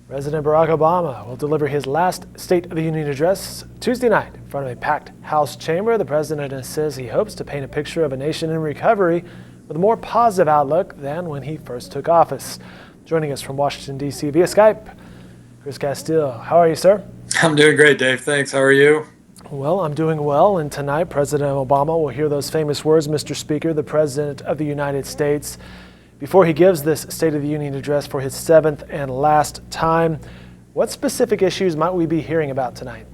President Barack Obama will deliver his last State of the Union address Tuesday night in front of a packed House chamber. The president says he hopes to paint a picture of a nation in recovery with a more positive outlook than when he first took office. Joining us from Washington, D.C. via Skype, Chris Castile. How are you, sir? I'm doing great, Dave. Thanks. How are you? Well, I'm doing well, and tonight President Obama will hear those famous words, Mr. Speaker, the President of the United States, before he gives this State of the Union address for his seventh and last time. What specific issues might we be hearing about tonight?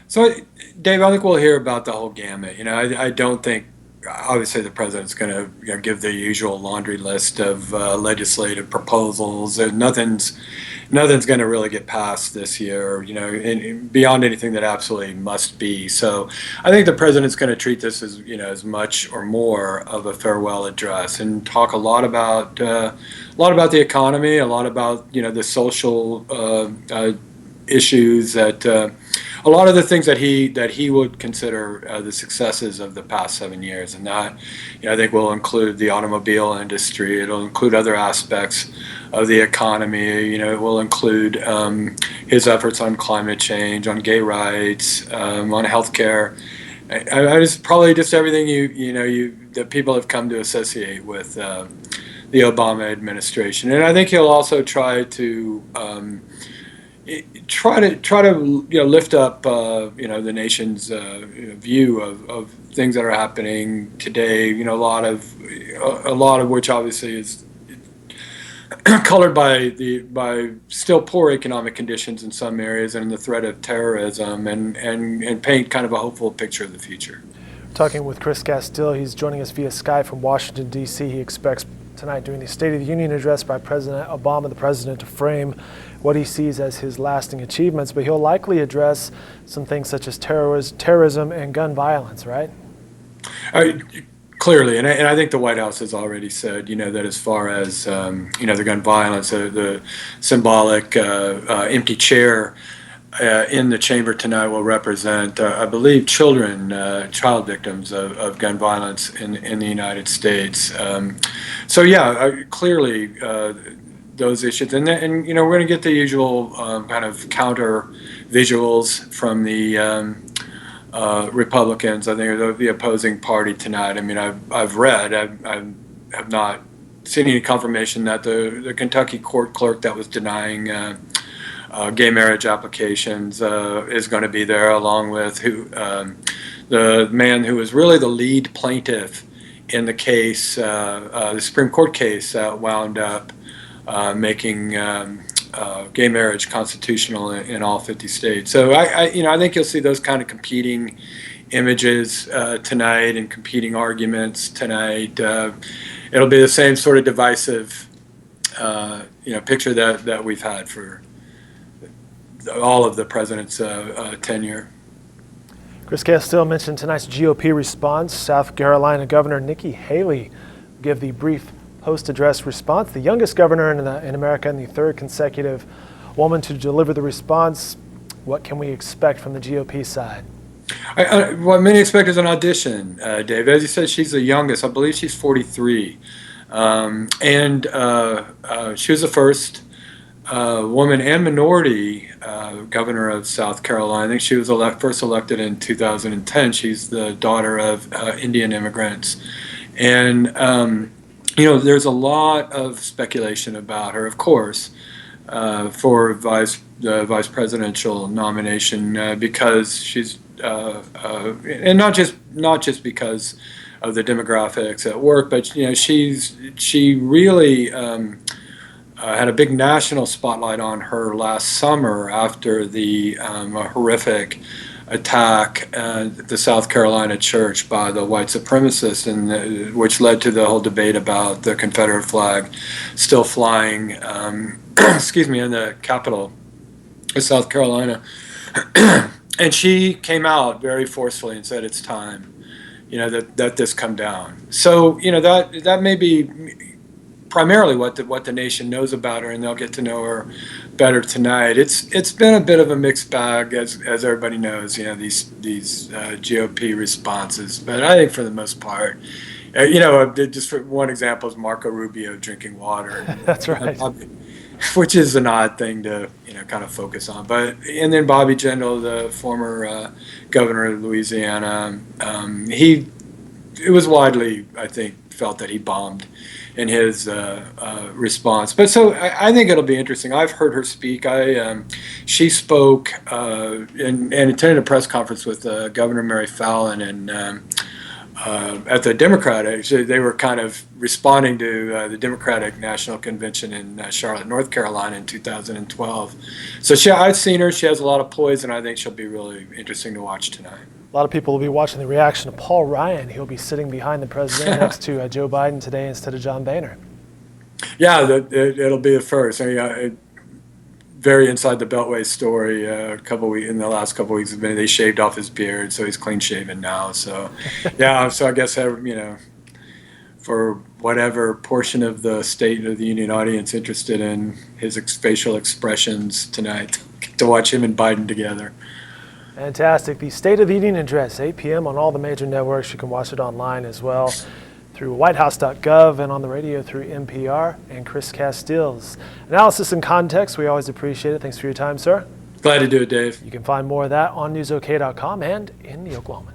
So, Dave, I think we'll hear about the whole gamut. I don't think, obviously, the president's going to give the usual laundry list of legislative proposals. Nothing's going to really get passed this year, and beyond anything that absolutely must be. So I think the president's going to treat this as, as much or more of a farewell address and talk a lot about the economy, a lot about, the social issues that a lot of the things that he would consider the successes of the past 7 years, and that I think will include the automobile industry. It'll include other aspects of the economy. It will include his efforts on climate change, on gay rights, on healthcare. I just probably just everything that people have come to associate with the Obama administration, and I think he'll also try to lift up the nation's view of things that are happening today. A lot of which obviously is colored by still poor economic conditions in some areas and the threat of terrorism, and paint kind of a hopeful picture of the future. Talking with Chris Castile, he's joining us via Skype from Washington, D.C. He expects tonight during the State of the Union address by President Obama, the president, to frame what he sees as his lasting achievements, but he'll likely address some things such as terrorism and gun violence, right? Clearly, and I think the White House has already said, that as far as, the gun violence, the symbolic empty chair in the chamber tonight will represent, I believe, child victims of gun violence in the United States. Clearly those issues, and we're going to get the usual kind of counter visuals from the Republicans. I think the opposing party tonight. I mean, I've read, I have not seen any confirmation that the Kentucky court clerk that was denying gay marriage applications is going to be there, along with the man who was really the lead plaintiff in the case, the Supreme Court case that wound up making gay marriage constitutional in all 50 states. So I think you'll see those kind of competing images tonight and competing arguments tonight. It'll be the same sort of divisive picture that we've had for all of the president's tenure. Chris Castile mentioned tonight's GOP response. South Carolina Governor Nikki Haley gave the brief post-address response, the youngest governor in America and the third consecutive woman to deliver the response. What can we expect from the GOP side? What many expect is an audition, Dave. As you said, she's the youngest. I believe she's 43. And she was the first woman and minority governor of South Carolina. I think she was first elected in 2010. She's the daughter of Indian immigrants. And there's a lot of speculation about her, of course, for the vice presidential nomination because she's and not just because of the demographics at work, but she really had a big national spotlight on her last summer after the horrific attack at the South Carolina church by the white supremacists, and which led to the whole debate about the Confederate flag still flying, in the capital of South Carolina. And she came out very forcefully and said, "It's time, that this come down." So, that may be primarily what the nation knows about her, and they'll get to know her better tonight. It's been a bit of a mixed bag, as everybody knows. These GOP responses, but I think for the most part, just for one example is Marco Rubio drinking water. That's right. which is an odd thing to kind of focus on. But and then Bobby Jindal, the former governor of Louisiana, it was widely, I think, felt that he bombed in his response. But so I think it'll be interesting. I've heard her speak. She spoke and attended a press conference with Governor Mary Fallin and. At the Democratic, they were kind of responding to the Democratic National Convention in Charlotte, North Carolina in 2012. So I've seen her. She has a lot of poise, and I think she'll be really interesting to watch tonight. A lot of people will be watching the reaction of Paul Ryan. He'll be sitting behind the president next to Joe Biden today instead of John Boehner. Yeah, it'll be a first. Very inside the Beltway story. In the last couple of weeks, they shaved off his beard, so he's clean shaven now. So, yeah. So I guess for whatever portion of the State of the Union audience interested in his facial expressions tonight, to watch him and Biden together. Fantastic. The State of the Union address, 8 p.m. on all the major networks. You can watch it online as well through whitehouse.gov and on the radio through NPR and Chris Castile's analysis and context. We always appreciate it. Thanks for your time, sir. Glad to do it, Dave. You can find more of that on newsok.com and in the Oklahoma